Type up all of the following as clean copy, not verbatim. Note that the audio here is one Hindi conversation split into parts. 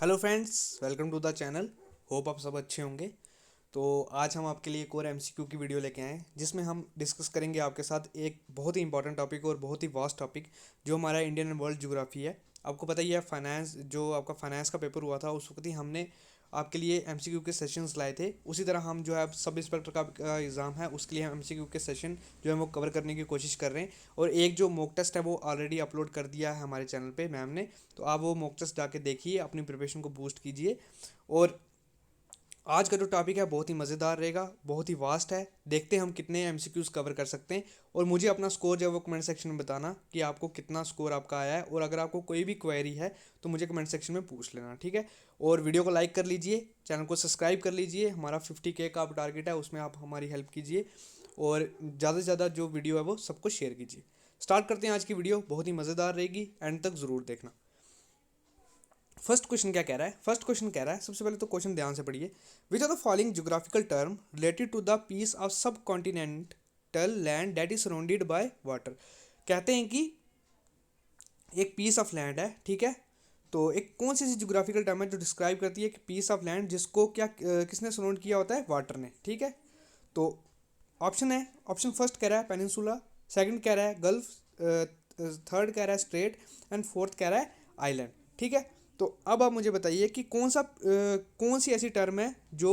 Hello friends, welcome to the channel. Hope आप सब अच्छे होंगे। तो आज हम आपके लिए एक और एमसीक्यू की वीडियो लेके आए हैं जिसमें हम डिस्कस करेंगे आपके साथ एक बहुत ही इंपॉर्टेंट टॉपिक और बहुत ही वास्ट टॉपिक जो हमारा इंडियन एंड वर्ल्ड ज्योग्राफी है। आपको पता ही है, फाइनेंस जो आपका फाइनेंस का पेपर हुआ था उस वक्त ही हमने आपके लिए एमसीक्यू के सेशंस लाए थे। उसी तरह हम जो है अब सब इंस्पेक्टर का एग्ज़ाम है उसके लिए हम एमसीक्यू के सेशन जो है वो कवर करने की कोशिश कर रहे हैं। और एक जो मॉक टेस्ट है वो ऑलरेडी अपलोड कर दिया है हमारे चैनल पे मैम ने। तो आप वो मॉक टेस्ट जाके देखिए, अपनी प्रिपरेशन को बूस्ट कीजिए। और आज का जो टॉपिक है बहुत ही मज़ेदार रहेगा, बहुत ही वास्ट है। देखते हैं हम कितने एमसीक्यूज कवर कर सकते हैं। और मुझे अपना स्कोर जो है वो कमेंट सेक्शन में बताना कि आपको कितना स्कोर आपका आया है। और अगर आपको कोई भी क्वेरी है तो मुझे कमेंट सेक्शन में पूछ लेना, ठीक है। और वीडियो को लाइक कर लीजिए, चैनल को सब्सक्राइब कर लीजिए। हमारा 50K का आप टारगेट है, उसमें आप हमारी हेल्प कीजिए। और ज़्यादा से ज़्यादा जो वीडियो है वो सबको शेयर कीजिए। स्टार्ट करते हैं आज की वीडियो, बहुत ही मज़ेदार रहेगी, एंड तक ज़रूर देखना। फर्स्ट क्वेश्चन क्या कह रहा है? फर्स्ट क्वेश्चन कह रहा है, सबसे पहले तो क्वेश्चन ध्यान से पढ़िए। Which are the following geographical term related to the piece of sub continental land that is surrounded by water. कहते हैं कि एक पीस ऑफ लैंड है, ठीक है। तो एक कौन सी ऐसी ज्योग्राफिकल टर्म है जो डिस्क्राइब करती है कि पीस ऑफ लैंड जिसको क्या किसने सराउंड किया होता है? वाटर ने, ठीक है। तो ऑप्शन है, ऑप्शन फर्स्ट कह रहा है पेनिनसुला, सेकंड कह रहा है गल्फ, थर्ड कह रहा है स्ट्रेट, एंड फोर्थ कह रहा है आइलैंड, ठीक है। तो अब आप मुझे बताइए कि कौन सी ऐसी टर्म है जो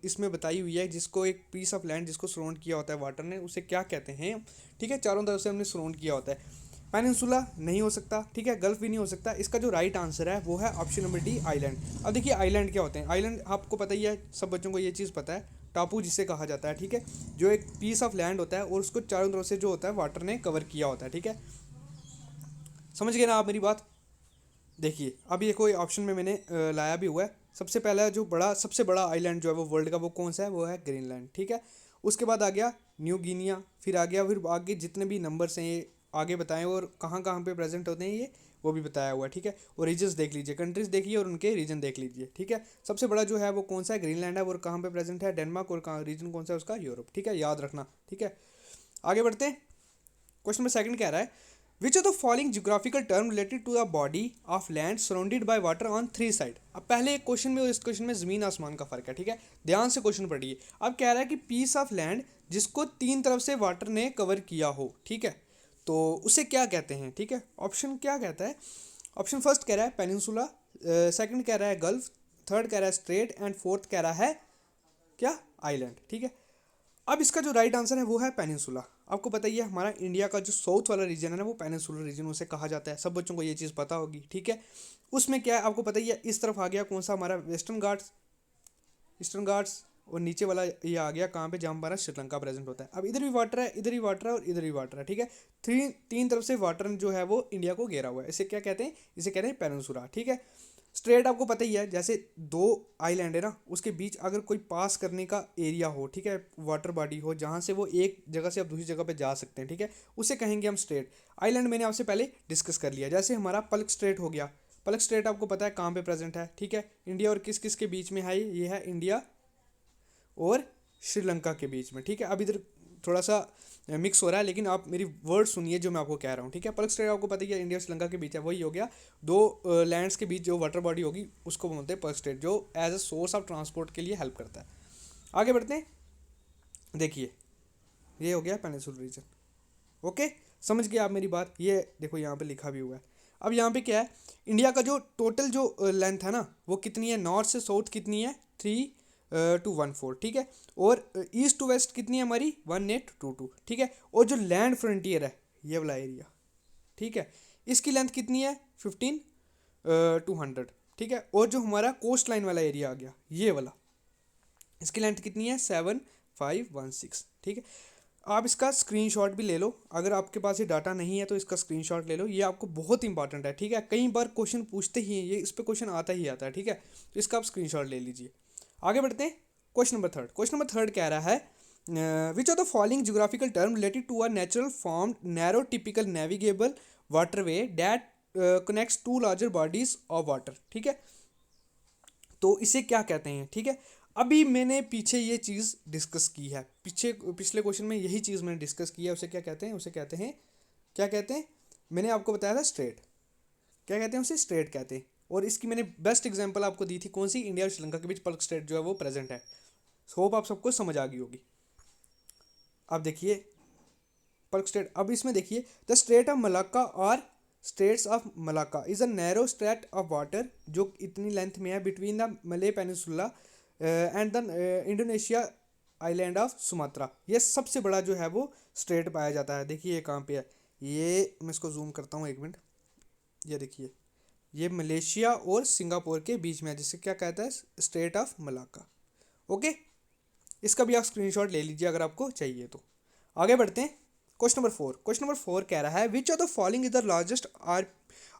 इसमें बताई हुई है जिसको एक पीस ऑफ लैंड जिसको सराउंड किया होता है वाटर ने, उसे क्या कहते हैं? ठीक है, चारों तरफ से हमने सराउंड किया होता है। पेनिनसुला नहीं हो सकता, ठीक है, गल्फ भी नहीं हो सकता। इसका जो राइट आंसर है वो है ऑप्शन नंबर डी, आइलैंड। अब देखिए आइलैंड क्या होते हैं। आइलैंड आपको पता ही है, सब बच्चों को ये चीज़ पता है, टापू जिसे कहा जाता है, ठीक है। जो एक पीस ऑफ लैंड होता है और उसको चारों तरफ से जो होता है वाटर ने कवर किया होता है, ठीक है। समझ गए ना आप मेरी बात? देखिए अब ये कोई ऑप्शन में मैंने लाया भी हुआ है। सबसे पहला जो बड़ा सबसे बड़ा आइलैंड जो है वो वर्ल्ड का, वो कौन सा है? वो है ग्रीनलैंड, ठीक है। उसके बाद आ गया न्यू गिनिया, फिर आ गया, फिर आगे जितने भी नंबर्स हैं ये आगे बताएं और कहाँ कहाँ पे प्रेजेंट होते हैं ये वो भी बताया हुआ है, ठीक है। और रीजन्स देख लीजिए, कंट्रीज देखिए और उनके रीजन देख लीजिए, ठीक है। सबसे बड़ा जो है वो कौन सा है? ग्रीनलैंड है। और कहाँ पे प्रेजेंट है? डेनमार्क। और कहाँ रीजन कौन सा है उसका? यूरोप, ठीक है, याद रखना, ठीक है। आगे बढ़ते हैं। क्वेश्चन नंबर सेकंड कह रहा है, which of the following geographical term related to the body of land surrounded by water on three side. अब पहले एक क्वेश्चन में और इस क्वेश्चन में जमीन आसमान का फर्क है, ठीक है। ध्यान से क्वेश्चन पढ़िए। अब कह रहा है कि पीस ऑफ लैंड जिसको तीन तरफ से वाटर ने कवर किया हो, ठीक है, तो उसे क्या कहते हैं? ठीक है, ऑप्शन क्या कहता है? ऑप्शन फर्स्ट कह रहा है पेनिनसुला, सेकंड कह रहा है गल्फ, थर्ड कह रहा है स्ट्रेट, एंड फोर्थ कह रहा है क्या? आइलैंड, ठीक है। अब इसका जो राइट आंसर है वो है पेनिनसुला। आपको पता ही है, हमारा इंडिया का जो साउथ वाला रीजन है ना वो पेनिनसुलर रीजन उसे कहा जाता है। सब बच्चों को ये चीज़ पता होगी, ठीक है। उसमें क्या है आपको पता ही है, इस तरफ आ गया कौन सा? हमारा वेस्टर्न घाट्स, ईस्टर्न घाट्स। और नीचे वाला ये आ गया कहाँ पे? जहाँ हमारा श्रीलंका प्रेजेंट होता है। अब इधर भी वाटर है, इधर भी वाटर है और इधर भी वाटर है, ठीक है। तीन तरफ से वाटर जो है वो इंडिया को घेरा हुआ है। इसे क्या कहते हैं? इसे कहते हैं पेनिनसुला, ठीक है। स्ट्रेट आपको पता ही है, जैसे दो आइलैंड है ना, उसके बीच अगर कोई पास करने का एरिया हो, ठीक है, वाटर बॉडी हो जहाँ से वो एक जगह से आप दूसरी जगह पे जा सकते हैं, ठीक है, उसे कहेंगे हम स्ट्रेट। आइलैंड मैंने आपसे पहले डिस्कस कर लिया। जैसे हमारा पल्क स्ट्रेट हो गया। पल्क स्ट्रेट आपको पता है कहाँ पे प्रेजेंट है, ठीक है। इंडिया और किस किस के बीच में है? ये है इंडिया और श्रीलंका के बीच में, ठीक है। अब इधर थोड़ा सा मिक्स हो रहा है, लेकिन आप मेरी वर्ड सुनिए जो मैं आपको कह रहा हूँ, ठीक है। पल्क स्ट्रेट आपको पता ही है इंडिया और श्रीलंका के बीच है, वही हो गया। दो लैंड्स के बीच जो वाटर बॉडी होगी उसको बोलते हैं पल्क स्ट्रेट, जो as a source of transport के लिए हेल्प करता है। आगे बढ़ते हैं। देखिए ये हो गया पेनिनसुलर रीजन, ओके। समझ गए आप मेरी बात? ये देखो यहाँ पे लिखा भी हुआ है। अब यहाँ पे क्या है, इंडिया का जो टोटल जो लेंथ है ना वो कितनी है? नॉर्थ से साउथ कितनी है? 3 to 1 4, ठीक है। और ईस्ट टू वेस्ट कितनी है हमारी? 1 8 2 2, ठीक है। और जो लैंड फ्रंटियर है ये वाला एरिया, ठीक है, इसकी लेंथ कितनी है? 15 to 100, ठीक है। और जो हमारा कोस्ट लाइन वाला एरिया आ गया ये वाला, इसकी लेंथ कितनी है? 7 5 1 6, ठीक है। आप इसका स्क्रीनशॉट भी ले लो, अगर आपके पास ये डाटा नहीं है तो इसका स्क्रीनशॉट ले लो, ये आपको बहुत इंपॉर्टेंट है, ठीक है। कई बार क्वेश्चन पूछते ही हैं ये, इस पर क्वेश्चन आता ही आता है, ठीक है। तो इसका आप स्क्रीनशॉट ले लीजिए। आगे बढ़ते हैं। Question number third. Question number third कह रहा है, which are the following geographical term related to a natural form narrow typical navigable waterway that connects to larger bodies of water, ठीक है। तो इसे क्या कहते हैं? ठीक है, अभी मैंने पीछे ये चीज़ डिस्कस की है, पिछले क्वेश्चन में यही चीज़ मैंने डिस्कस की है। उसे क्या कहते हैं? उसे कहते हैं, क्या कहते हैं? मैंने आपको बताया था स्ट्रेट। क्या कहते हैं उसे? स्ट्रेट कहते हैं। और इसकी मैंने बेस्ट एग्जांपल आपको दी थी कौन सी, इंडिया और श्रीलंका के बीच पल्क स्ट्रेट जो है वो प्रेजेंट है। होप आप सबको समझ आ गई होगी। अब देखिए पल्क स्ट्रेट, अब इसमें देखिए द स्ट्रेट ऑफ मलाक्का और straits of Malacca is a narrow strait of water जो इतनी लेंथ में है between the Malay peninsula and the Indonesia island of Sumatra. ये सबसे बड़ा जो है वो स्ट्रेट पाया जाता है। देखिए ये कहाँ पे है, ये मैं इसको जूम करता हूँ एक मिनट। ये देखिए ये मलेशिया और सिंगापुर के बीच में है, जिसे क्या कहता है, स्ट्रेट ऑफ मलाक्का। ओके, इसका भी आप स्क्रीनशॉट ले लीजिए अगर आपको चाहिए तो। आगे बढ़ते हैं। क्वेश्चन नंबर 4, क्वेश्चन नंबर 4 कह रहा है which of the following is the largest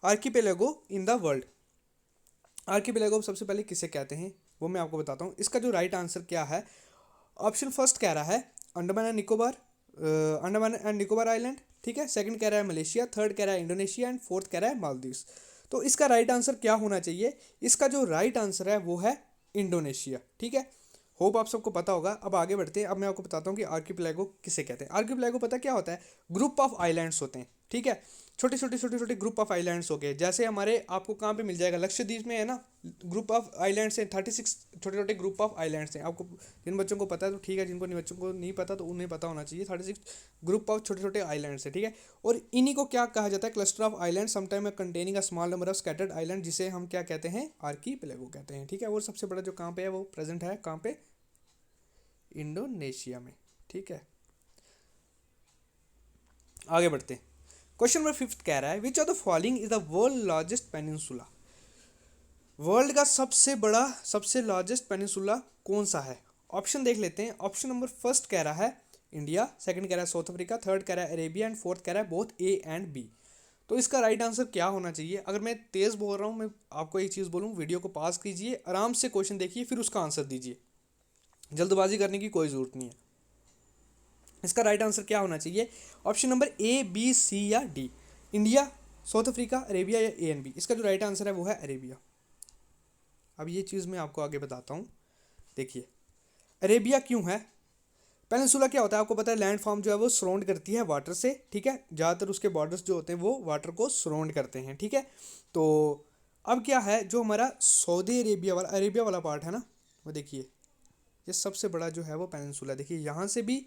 archipelago in the world. Archipelago सबसे पहले किसे कहते हैं वो मैं आपको बताता हूँ। इसका जो राइट आंसर क्या है, ऑप्शन फर्स्ट कह रहा है Andaman and Nicobar, Andaman and Nicobar island, ठीक है। सेकंड कह रहा है मलेशिया, थर्ड कह रहा है इंडोनेशिया एंड फोर्थ कह रहा है मालदीव्स। तो इसका राइट आंसर क्या होना चाहिए, इसका जो राइट आंसर है वो है इंडोनेशिया, ठीक है। होप आप सबको पता होगा। अब आगे बढ़ते हैं। अब मैं आपको बताता हूँ कि आर्किपेलागो किसे कहते हैं। आर्किपेलागो पता क्या होता है, ग्रुप ऑफ आइलैंड्स होते हैं, ठीक है। छोटे छोटे छोटे छोटे ग्रुप ऑफ आइलैंड्स हो गए, जैसे हमारे आपको कहाँ पे मिल जाएगा, लक्षद्वीप में है ना, ग्रुप ऑफ आइलैंड्स हैं 36 छोटे छोटे ग्रुप ऑफ आइलैंड्स हैं। आपको जिन बच्चों को पता है तो ठीक है, जिनको बच्चों को नहीं पता तो उन्हें पता होना चाहिए। 36 ग्रुप ऑफ छोटे छोटे आइलैंड्स है, ठीक है। और इन्हीं को क्या कहा जाता है, cluster of island sometime containing a small number of scattered island, जिसे हम क्या कहते हैं, आर्किपेलागो कहते हैं, ठीक है। और सबसे बड़ा जो कहाँ पे है वो प्रेजेंट है कहाँ पे, इंडोनेशिया में, ठीक है। आगे बढ़ते हैं। क्वेश्चन नंबर 5 कह रहा है which of the following is the world largest peninsula. World का सबसे बड़ा सबसे लार्जेस्ट पेनिनसुला कौन सा है। ऑप्शन देख लेते हैं। ऑप्शन नंबर फर्स्ट कह रहा है इंडिया, सेकंड कह रहा है साउथ अफ्रीका, थर्ड कह रहा है अरेबिया एंड फोर्थ कह रहा है बोथ ए एंड बी। तो इसका राइट आंसर क्या होना चाहिए। अगर मैं तेज़ बोल रहा हूँ, मैं आपको एक चीज़ बोलूँ, वीडियो को पॉज कीजिए, आराम से क्वेश्चन देखिए, फिर उसका आंसर दीजिए। जल्दबाजी करने की कोई ज़रूरत नहीं है। इसका राइट आंसर क्या होना चाहिए, ऑप्शन नंबर ए, बी, सी या D. India, south Africa, Arabia या ए एंड बी। इसका जो राइट आंसर है वो है अरेबिया। अब ये चीज़ मैं आपको आगे बताता हूँ। देखिए अरेबिया क्यों है, पेनिनसुला क्या होता है आपको पता है, लैंड फॉर्म जो है वो सराउंड करती है वाटर से, ठीक है। ज़्यादातर उसके बॉर्डर्स जो होते हैं वो वाटर को सराउंड करते हैं, ठीक है। तो अब क्या है, जो हमारा सऊदी अरेबिया वाला पार्ट है ना, वो देखिए ये सबसे बड़ा जो है वो पेनिनसुला। देखिए यहाँ से भी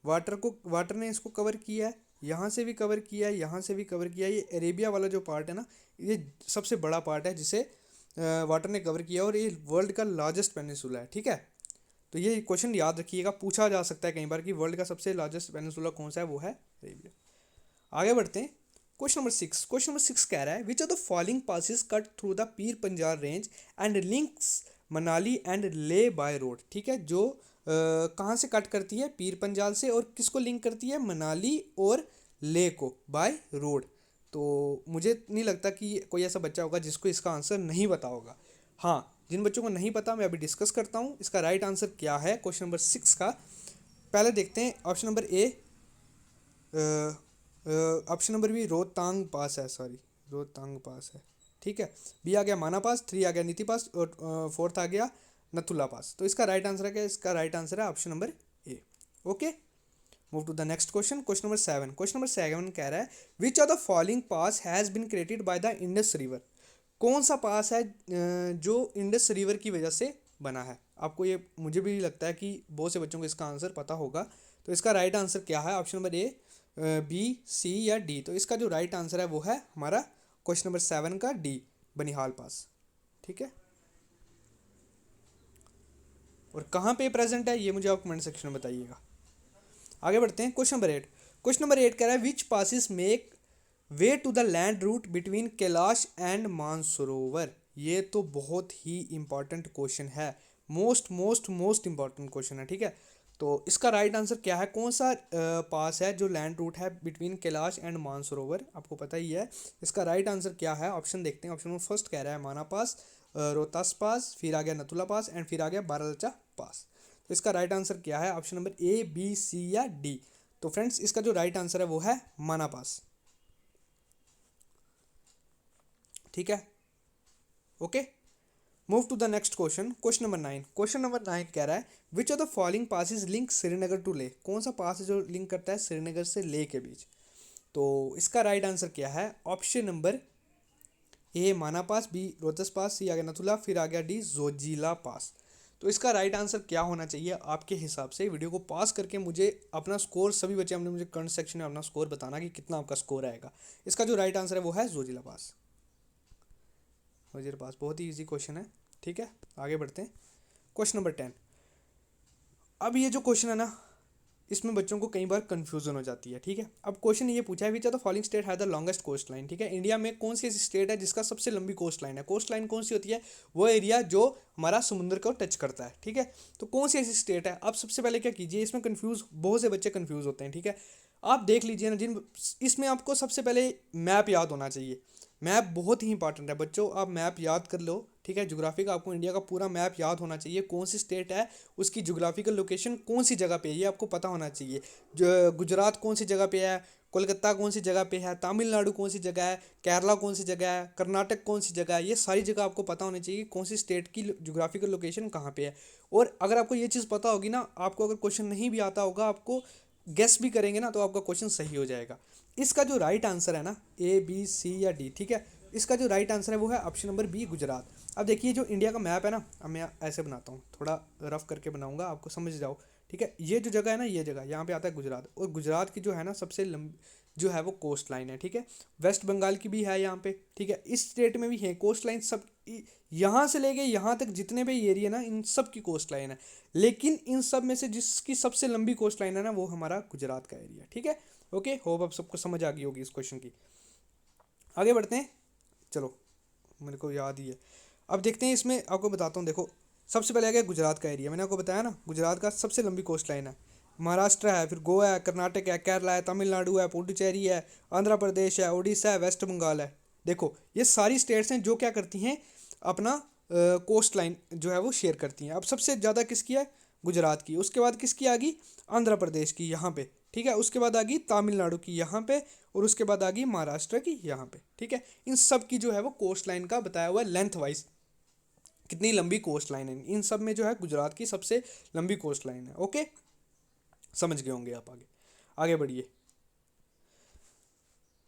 वाटर ने इसको कवर किया है, यहाँ से भी कवर किया है, यहाँ से भी कवर किया है। ये अरेबिया वाला जो पार्ट है ना, ये सबसे बड़ा पार्ट है जिसे वाटर ने कवर किया, और ये वर्ल्ड का लार्जेस्ट पेनिनसुला है, ठीक है। तो ये क्वेश्चन याद रखिएगा, पूछा जा सकता है कई बार कि वर्ल्ड का सबसे लार्जेस्ट पेनिनसुला कौन सा है, वो है अरेबिया। आगे बढ़ते हैं। क्वेश्चन नंबर 6, क्वेश्चन नंबर 6 कह रहा है which of the following passes cut through the Pir Panjal range and links Manali and Leh by road, ठीक है। जो कहाँ से कट करती है, पीर पंजाल से, और किसको लिंक करती है, मनाली और ले को बाय रोड। तो मुझे नहीं लगता कि कोई ऐसा बच्चा होगा जिसको इसका आंसर नहीं पता होगा। हाँ, जिन बच्चों को नहीं पता मैं अभी डिस्कस करता हूँ इसका राइट आंसर क्या है क्वेश्चन नंबर 6 का। पहले देखते हैं option number A, option number B Rohtang pass है, सॉरी रोहतांग पास है, ठीक है। बी आ गया माना पास, 3 आ गया नीति पास, और फोर्थ आ गया नथुला पास। तो इसका राइट आंसर है क्या, इसका राइट आंसर है option number A. Okay, move to the next question. Question number 7, question number 7 कह रहा है which of the following pass has been created by the Indus river. कौन सा पास है जो इंडस रिवर की वजह से बना है। आपको ये, मुझे भी लगता है कि बहुत से बच्चों को इसका आंसर पता होगा। तो इसका राइट आंसर क्या है, ऑप्शन नंबर ए, बी, सी या डी। तो इसका जो राइट आंसर है वो है हमारा क्वेश्चन नंबर 7 का डी, बनिहाल पास, ठीक है। और कहाँ पे प्रेजेंट है ये मुझे आप कमेंट सेक्शन में बताइएगा। आगे बढ़ते हैं। क्वेश्चन नंबर 8, क्वेश्चन नंबर 8 कह रहा है which passes make way to the land route between Kailash and Mansarovar. ये तो बहुत ही इंपॉर्टेंट क्वेश्चन है, most most most important question है, ठीक है। तो इसका राइट आंसर क्या है, कौन सा पास है जो लैंड रूट है बिटवीन कैलाश एंड मानसरोवर, आपको पता ही है। इसका राइट आंसर क्या है, ऑप्शन देखते हैं। ऑप्शन नंबर फर्स्ट कह रहा है माना पास, रोहतास पास, फिर आ गया नथुला पास एंड फिर आ गया बारालाचा पास। तो इसका राइट आंसर क्या है, ऑप्शन नंबर ए, बी, सी या डी। तो फ्रेंड्स इसका जो राइट आंसर है वो है माना पास, ठीक है। Okay, move to the next question. Question number 9, question number 9 कह रहा है which of the following passes link Srinagar to Leh. कौन सा पास है जो लिंक करता है श्रीनगर से ले के बीच। तो इसका राइट आंसर क्या है, ऑप्शन नंबर ए माना पास, बी रोहतस पास, सी आ गया नथुला, फिर आ गया डी जोजिला पास। तो इसका राइट आंसर क्या होना चाहिए आपके हिसाब से? वीडियो को पास करके मुझे अपना स्कोर, सभी बच्चे हमने मुझे कमेंट सेक्शन में अपना स्कोर बताना कि कितना आपका स्कोर आएगा। इसका जो राइट आंसर है वो है जोजिला पास। जोजिला पास बहुत ही ईजी क्वेश्चन है। ठीक है, आगे बढ़ते हैं। Question number 10। अब ये जो क्वेश्चन है ना, इसमें बच्चों को कई बार कंफ्यूजन हो जाती है। ठीक है, अब क्वेश्चन ये पूछा है which are the following state है द लॉन्गेस्ट कोस्ट लाइन। ठीक है, इंडिया में कौन सी ऐसी स्टेट है जिसका सबसे लंबी कोस्ट लाइन है? कोस्ट लाइन कौन सी होती है? वो एरिया जो हमारा समुद्र को टच करता है। ठीक है, तो कौन सी ऐसी स्टेट है? आप सबसे पहले क्या कीजिए, इसमें कंफ्यूज, बहुत से बच्चे कंफ्यूज होते हैं। ठीक है, आप देख लीजिए ना, जिन इसमें आपको सबसे पहले मैप याद होना चाहिए। मैप बहुत ही इंपॉर्टेंट है बच्चों, आप मैप याद कर लो। ठीक है, ज्योग्राफी का आपको इंडिया का पूरा मैप याद होना चाहिए। कौन सी स्टेट है, उसकी ज्योग्राफिकल लोकेशन कौन सी जगह पे है, ये आपको पता होना चाहिए। जो गुजरात कौन सी जगह पे है, कोलकाता कौन सी जगह पे है, तमिलनाडु कौन सी जगह है, केरला कौन सी जगह है, कर्नाटक कौन सी जगह है, ये सारी जगह आपको पता होनी चाहिए कौन सी स्टेट की ज्योग्राफिकल लोकेशन कहाँ पे है। और अगर आपको ये चीज़ पता होगी ना, आपको अगर क्वेश्चन नहीं भी आता होगा, आपको गेस भी करेंगे ना, तो आपका क्वेश्चन सही हो जाएगा। इसका जो राइट आंसर है ना, ए बी सी या डी, ठीक है, इसका जो राइट आंसर है वो है ऑप्शन नंबर बी, गुजरात। अब देखिए जो इंडिया का मैप है ना, अब मैं ऐसे बनाता हूँ, थोड़ा रफ करके बनाऊंगा, आपको समझ जाओ। ठीक है, ये जो जगह है ना, ये जगह यहाँ पे आता है गुजरात, और गुजरात की जो है ना सबसे लंबी जो है वो कोस्ट लाइन है। ठीक है, वेस्ट बंगाल की भी है यहाँ पे। ठीक है, इस स्टेट में भी है कोस्ट लाइन, सब यहाँ से लेके यहाँ तक जितने भी एरिया ना, इन सब की कोस्ट लाइन है। लेकिन इन सब में से जिसकी सबसे लंबी कोस्ट लाइन है ना, वो हमारा गुजरात का एरिया। ठीक है, ओके, होप अब सबको समझ आ गई होगी इस क्वेश्चन की। आगे बढ़ते हैं, चलो, मेरे को याद ही है। अब देखते हैं, इसमें आपको बताता हूँ। देखो, सबसे पहले आ गया गुजरात का एरिया, मैंने आपको बताया ना, गुजरात का सबसे लंबी कोस्ट लाइन है। महाराष्ट्र है, फिर गोवा है, कर्नाटक है, केरला है, तमिलनाडु है, पुडुचेरी है, आंध्र प्रदेश है, उड़ीसा है, वेस्ट बंगाल है। देखो, ये सारी स्टेट्स हैं जो क्या करती हैं, अपना कोस्ट लाइन जो है वो शेयर करती हैं। अब सबसे ज़्यादा किसकी है? गुजरात की। उसके बाद किसकी आ गई? आंध्र प्रदेश की यहाँ पे। ठीक है, उसके बाद आ गई तमिलनाडु की यहाँ पे, और उसके बाद आ गई महाराष्ट्र की यहाँ पे। ठीक है, इन सब की जो है वो कोस्ट लाइन का बताया हुआ है लेंथ वाइज, कितनी लंबी कोस्ट लाइन है। इन सब में जो है गुजरात की सबसे लंबी कोस्ट लाइन है। ओके, समझ गए होंगे आप। आगे आगे बढ़िए।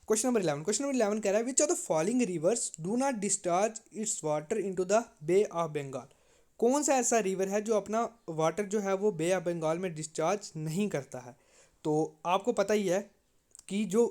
क्वेश्चन नंबर 11 कह रहा है which of the following rivers do not discharge its water into the Bay of Bengal. कौन सा ऐसा रिवर है जो अपना वाटर जो है वो बे ऑफ बंगाल में डिस्चार्ज नहीं करता है? तो आपको पता ही है कि जो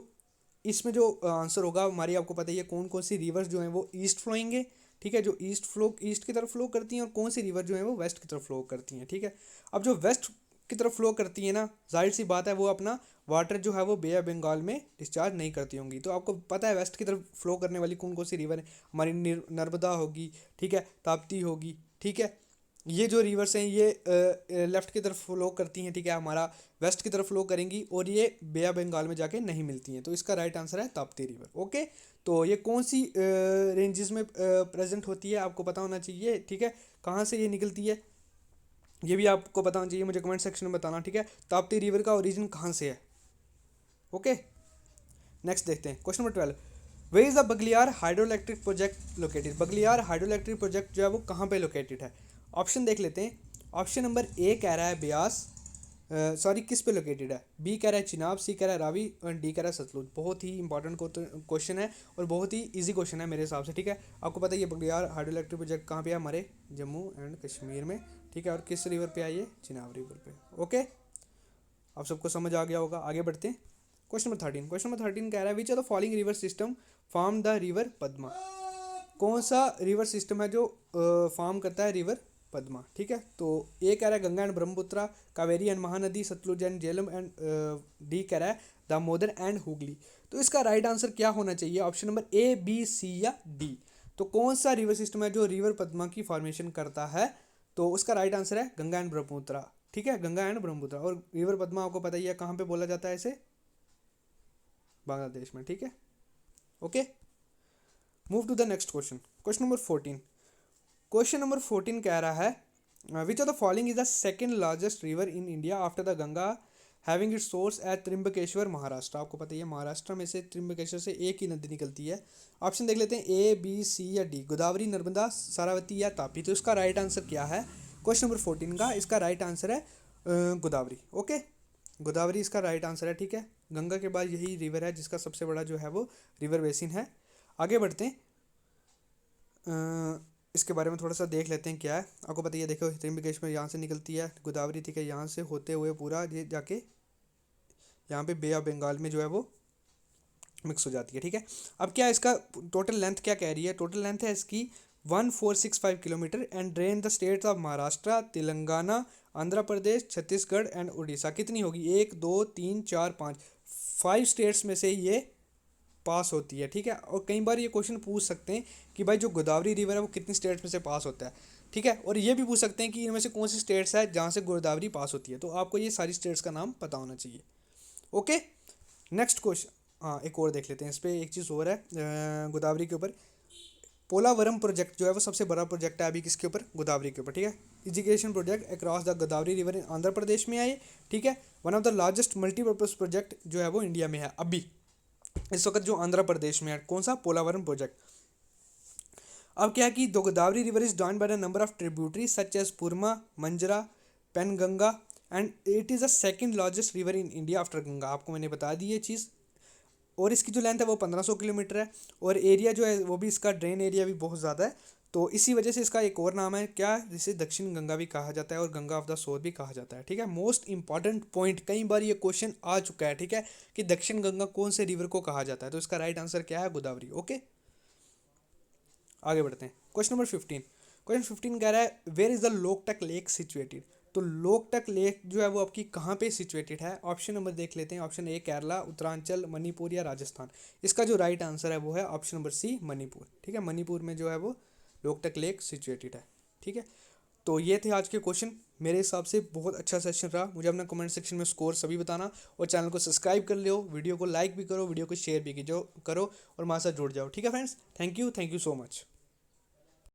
इसमें जो आंसर होगा हमारी, आपको पता ही है कौन कौन सी रिवर्स जो हैं वो ईस्ट फ्लोइंग है। ठीक है, जो ईस्ट की तरफ फ्लो करती हैं, और कौन सी रिवर जो है वो वेस्ट की तरफ फ्लो करती हैं। ठीक है, अब जो वेस्ट की तरफ फ्लो करती है ना, जाहिर सी बात है वो अपना वाटर जो है वो बे ऑफ बंगाल में डिस्चार्ज नहीं करती होंगी। तो आपको पता है वेस्ट की तरफ फ्लो करने वाली कौन कौन सी रिवर है, हमारी नर्मदा होगी, ठीक है, ताप्ती होगी। ठीक है, ये जो रिवर्स हैं ये लेफ्ट की तरफ फ्लो करती हैं। ठीक है, हमारा वेस्ट की तरफ फ्लो करेंगी, और ये बे ऑफ बंगाल में जाके नहीं मिलती हैं। तो इसका राइट आंसर है ताप्ती रिवर। ओके, तो ये कौन सी रेंजेस में प्रेजेंट होती है आपको पता होना चाहिए। ठीक है, कहाँ से ये निकलती है ये भी आपको पता होना चाहिए, मुझे कमेंट सेक्शन में बताना। ठीक है, ताप्ती रिवर का ओरिजिन कहाँ से है। ओके, नेक्स्ट देखते हैं question number 12। Way is the Baglihar hydro electric project located. Baglihar hydro electric project जो है वो कहाँ पे लोकेटेड है? ऑप्शन देख लेते हैं। ऑप्शन नंबर ए कह रहा है ब्यास, सॉरी किस पे लोकेटेड है? बी कह रहा है चिनाब, सी कह रहा है रावी, और डी कह रहा है सतलुज। बहुत ही इंपॉर्टेंट क्वेश्चन है, और बहुत ही इजी क्वेश्चन है मेरे हिसाब से। ठीक है, आपको पता है ये बगलियार हाइड्रो इलेक्ट्रिक प्रोजेक्ट कहाँ पे है? हमारे जम्मू एंड कश्मीर में। ठीक है, और किस रिवर पे है? ये चिनाब रिवर पे। ओके, आप सबको समझ आ गया होगा। आगे बढ़ते हैं। क्वेश्चन नंबर 13 कह रहा है which are the following river system form the river Padma. कौन सा रिवर सिस्टम है जो फॉर्म करता है रिवर पद्मा? ठीक है, तो ए कह रहा है Ganga and Brahmaputra, Kaveri and Mahanadi, Sutlej and Jhelum, and D कह रहा है दामोदर एंड हुगली। तो इसका राइट आंसर क्या होना चाहिए? ऑप्शन नंबर ए, बी, सी या डी। तो कौन सा रिवर सिस्टम है जो रिवर पद्मा की फॉर्मेशन करता है? तो उसका राइट आंसर है गंगा एंड ब्रह्मपुत्रा। ठीक है, गंगा एंड ब्रह्मपुत्रा। और रिवर पद्मा आपको पता ही है कहाँ पे बोला जाता है इसे? बांग्लादेश में। ठीक है, okay, move to the next question. Question number 14 कह रहा है which of the following is the second largest river in India after the Ganga having its source at Trimbakeshwar, Maharashtra. आपको पता ही है महाराष्ट्र में से त्रिम्बकेश्वर से एक ही नदी निकलती है। ऑप्शन देख लेते हैं, ए, बी, सी या डी। गोदावरी, नर्मदा, सारावती या तापी। तो इसका राइट आंसर क्या है क्वेश्चन नंबर 14 का? इसका राइट आंसर है गोदावरी। ओके, गोदावरी इसका राइट आंसर है। ठीक है, गंगा के बाद यही रिवर है जिसका सबसे बड़ा जो है वो रिवर बेसिन है। आगे बढ़ते हैं। इसके बारे में थोड़ा सा देख लेते हैं क्या है। आपको पता ही है, देखो त्रिम्बकेश्वर यहाँ से निकलती है गोदावरी, ठीक है, यहाँ से होते हुए पूरा ये जाके यहाँ पे बे ऑफ बंगाल में जो है वो मिक्स हो जाती है, ठीक है। अब क्या है इसका टोटल लेंथ क्या कह रही है, टोटल लेंथ है इसकी 1465 kilometre and drain the states of Maharashtra, Telangana, Andhra Pradesh, Chhattisgarh and Orissa. कितनी होगी, 1 2 3 4 5, 5 स्टेट्स में से ये पास होती है, ठीक है। और कई बार ये क्वेश्चन पूछ सकते हैं कि भाई जो गोदावरी रिवर है वो कितनी स्टेट्स में से पास होता है, ठीक है। और ये भी पूछ सकते हैं कि इनमें से कौन सी स्टेट्स है जहाँ से गोदावरी पास होती है, तो आपको ये सारी स्टेट्स का नाम पता होना चाहिए। ओके, नेक्स्ट क्वेश्चन, हाँ एक और देख लेते हैं, इस पर एक चीज़ और है गोदावरी के ऊपर। पोलावरम प्रोजेक्ट जो है वो सबसे बड़ा प्रोजेक्ट है अभी किसके ऊपर, गोदावरी के ऊपर, ठीक है। Irrigation project across the Godavari river in Andhra Pradesh में है ये, ठीक है। One of the largest multipurpose project जो है वो इंडिया में है अभी इस वक्त जो आंध्र प्रदेश में है, कौन सा, पोलावरम प्रोजेक्ट। अब क्या है कि the Godavari river is joined by the number of tributary such as Purna, Manjra, Penganga and it is the second largest river in India after Ganga. आपको मैंने बता दी ये चीज़। और इसकी जो लेंथ है वो 1500 किलोमीटर है, और एरिया जो है वो भी इसका ड्रेन एरिया भी बहुत ज़्यादा है। तो इसी वजह से इसका एक और नाम है क्या, जिसे दक्षिण गंगा भी कहा जाता है और गंगा ऑफ द साउथ भी कहा जाता है, ठीक है। मोस्ट इंपॉर्टेंट पॉइंट, कई बार ये क्वेश्चन आ चुका है, ठीक है, कि दक्षिण गंगा कौन से रिवर को कहा जाता है, तो इसका राइट आंसर क्या है, गोदावरी। ओके, आगे बढ़ते हैं। क्वेश्चन नंबर 15, क्वेश्चन 15 कह रहा है where is the Loktak lake situated. तो लोकटक लेक जो है वो आपकी कहाँ पे सिचुएटेड है, ऑप्शन नंबर देख लेते हैं। ऑप्शन ए केरला, उत्तरांचल, मणिपुर या राजस्थान। इसका जो राइट आंसर है वो है ऑप्शन नंबर सी, मणिपुर, ठीक है। मणिपुर में जो है वो लोकटक लेक सिचुएटेड है, ठीक है। तो ये थे आज के क्वेश्चन, मेरे हिसाब से बहुत अच्छा सेशन रहा। मुझे अपना कमेंट सेक्शन में स्कोर सभी बताना, और चैनल को सब्सक्राइब कर लो, वीडियो को लाइक भी करो, वीडियो को शेयर भी करो और हमारे साथ जुड़ जाओ, ठीक है friends. Thank you so much.